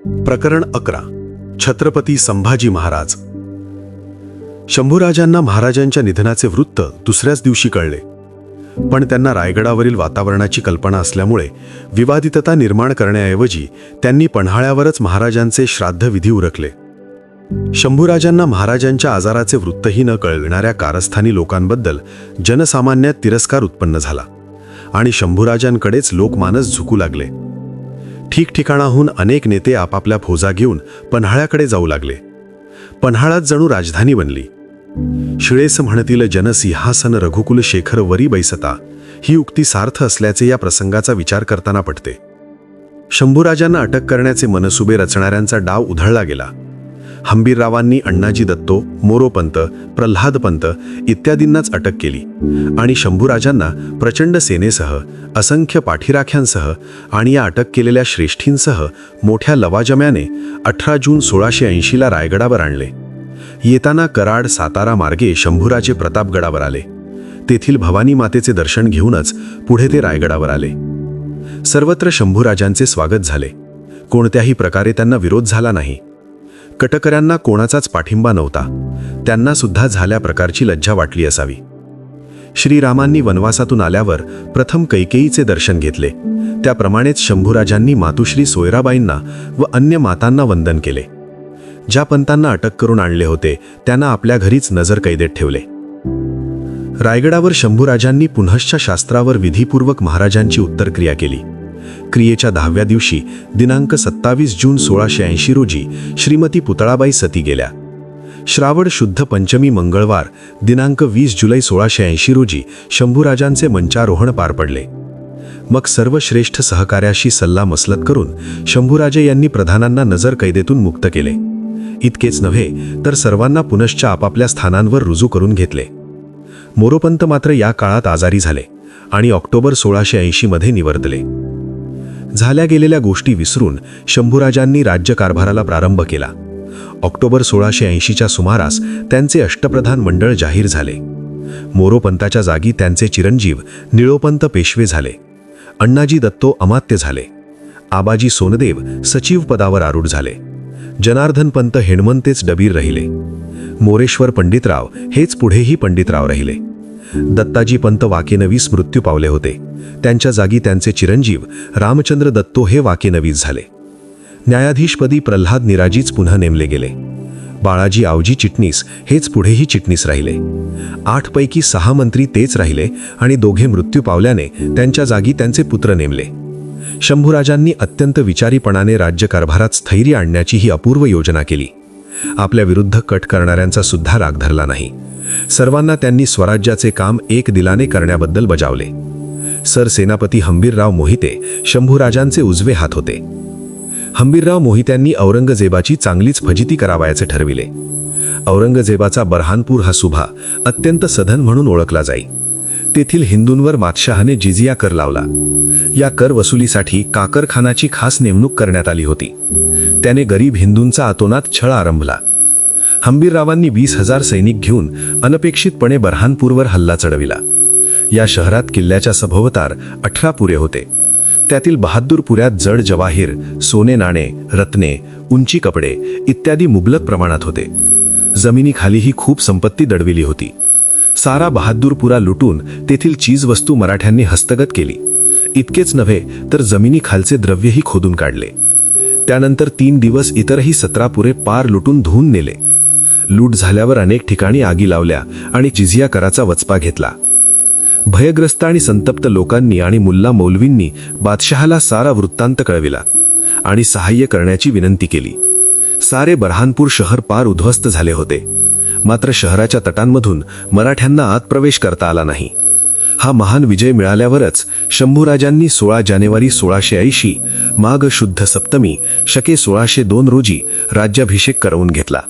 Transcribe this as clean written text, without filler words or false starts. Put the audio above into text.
प्रकरण 11. छत्रपती संभाजी महाराज. शंभूराजांना महाराजांच्या निधनाचे वृत्त दुसऱ्याच दिवशी कळले, पण त्यांना रायगडावरील वातावरणाची कल्पना असल्यामुळे विवादितता निर्माण करण्याऐवजी त्यांनी पन्हाळ्यावरच महाराजांचे श्राद्धविधी उरकले. शंभूराजांना महाराजांच्या आजाराचे वृत्तही न कळविणाऱ्या कारस्थानी लोकांबद्दल जनसामान्यात तिरस्कार उत्पन्न झाला आणि शंभूराजांकडेच लोकमानस झुकू लागले. ठिकठिकाणाहून अनेक नेते आपापल्या फौजा घेऊन पन्हाळ्याकडे जाऊ लागले. पन्हाळात जणू राजधानी बनली. शिळेस म्हणतील जनसिंहासन रघुकुल शेखर वरी बैसता ही उक्ती सार्थ असल्याचे या प्रसंगाचा विचार करताना पटते. शंभूराजांना अटक करण्याचे मनसुबे रचणाऱ्यांचा डाव उधळला गेला. हंबीररावांनी अण्णाजी दत्तो, मोरोपंत, प्रल्हादपंत इत्यादींनाच अटक केली आणि शंभूराजांना प्रचंड सेनेसह, असंख्य पाठीराख्यांसह आणि या अटक केलेल्या श्रेष्ठींसह मोठ्या लवाजम्याने 18 जून 1680ला रायगडावर आणले. येताना कराड सातारा मार्गे शंभूराजे प्रतापगडावर आले. तेथील भवानी मातेचे दर्शन घेऊनच पुढे ते रायगडावर आले. सर्वत्र शंभूराजांचे स्वागत झाले. कोणत्याही प्रकारे त्यांना विरोध झाला नाही. कटकऱ्यांना कोणाचाच पाठिंबा नव्हता. त्यांना सुद्धा झाल्या प्रकारची लज्जा वाटली असावी. श्रीरामांनी वनवासातून आल्यावर प्रथम कैकेयीचे दर्शन घेतले. त्याप्रमाणेच शंभूराजांनी मातुश्री सोयराबाईंना व अन्य मातांना वंदन केले. ज्या पंतांना अटक करून आणले होते त्यांना आपल्या घरीच नजर कैदेत ठेवले. रायगडावर शंभूराजांनी पुनश्च शास्त्रावर विधीपूर्वक महाराजांची उत्तरक्रिया केली. क्रियेच्या 10व्या दिवशी दिनांक 27 जून 1680 रोजी श्रीमती पुतळाबाई सती गेल्या. श्रावण शुद्ध पंचमी मंगळवार दिनांक 20 जुलै 1680 रोजी शंभूराजांचे मंचारोहण पार पडले. मग सर्व श्रेष्ठ सहकार्याशी सल्लामसलत करून शंभूराजे यांनी प्रधानांना नजर कैदेतून मुक्त केले. इतकेच नव्हे तर सर्वांना पुनश्च आपापल्या स्थानांवर रुजू करून घेतले. मोरोपंत मात्र या काळात आजारी झाले आणि ऑक्टोबर 1680 मध्ये निवर्तले. झाल्या गेलेल्या गोष्टी विसरून शंभूराजांनी राज्यकारभाराला प्रारंभ केला. ऑक्टोबर 1680च्या सुमारास त्यांचे अष्टप्रधान मंडळ जाहीर झाले. मोरोपंताच्या जागी त्यांचे चिरंजीव निळोपंत पेशवे झाले. अण्णाजी दत्तो अमात्य झाले. आबाजी सोनदेव सचिव पदावर आरूढ झाले. जनार्दनपंत हेणमंतेच डबीर राहिले. मोरेश्वर पंडितराव हेच पुढेही पंडितराव राहिले. दत्ताजी पंत वाकेनवीस मृत्यू पावले होते. त्यांच्या जागी त्यांचे चिरंजीव रामचंद्र दत्तो हे वाकेनवीस झाले. न्यायाधीशपदी प्रल्हाद निराजीच पुन्हा नेमले गेले. बाळाजी आवजी चिटणीस हेच पुढेही चिटणीस राहिले. 8 पैकी 6 मंत्री तेच राहिले आणि 2 मृत्यू पावल्याने त्यांच्या जागी त्यांचे पुत्र नेमले. शंभूराजांनी अत्यंत विचारीपणाने राज्यकारभारात स्थैर्य आणण्याची ही अपूर्व योजना केली. आपल्या विरुद्ध कट करणाऱ्यांचा सुद्धा राग धरला नाही. सर्वांना त्यांनी स्वराज्याचे काम एक दिलाने करण्याबद्दल बजावले. सरसेनापती हंबीरराव मोहिते शंभूराजांचे उजवे हात होते. हंबीरराव मोहित्यांनी औरंगजेबाची चांगलीच फजिती करावयाचे ठरविले. औरंगजेबाचा बरहानपूर हा सुभा अत्यंत सधन म्हणून ओळखला जाई. तेथील हिंदूंवर बादशहाने जिजिया कर लावला. या कर वसुलीसाठी काकरखानाची खास नेमणूक करण्यात आली होती. त्याने गरीब हिंदूंचा अतोनात छळ आरंभला. हंबीररावांनी 20,000 सैनिक घेऊन अनपेक्षितपणे बरहानपूरवर हल्ला चढविला. या शहरात किल्ल्याच्या सभोवतार 18 पुरे होते. त्यातील 72 पुऱ्यात जड जवाहीर, सोने नाणे, रत्ने, उंची कपडे इत्यादी मुबलक प्रमाणात होते. जमिनीखालीही खूप संपत्ती दडविली होती. सारा 72 पुरा लुटून तेथील चीजवस्तू मराठ्यांनी हस्तगत केली. इतकेच नव्हे तर जमिनीखालचे द्रव्यही खोदून काढले. त्यानंतर 3 दिवस इतरही 17 पुरे पार लुटून धुवून नेले. लूट झाल्यावर अनेक ठिकाणी आगी लावल्या आणि जिझिया कराचा वचपा घेतला. भयग्रस्त आणि संतप्त लोकांनी आणि मुल्ला मौलवींनी बादशहाला सारा वृत्तांत कळविला आणि सहाय्य करण्याची विनंती केली. सारे बरहानपूर शहर पार उद्ध्वस्त झाले होते. मात्र शहराच्या तटांमधून मराठ्यांना आत प्रवेश करता आला नाही. हा महान विजय मिळाल्यावरच शंभूराजांनी 16 जानेवारी 1680 माघ शुद्ध सप्तमी शके 1602 रोजी राज्याभिषेक करवून घेतला.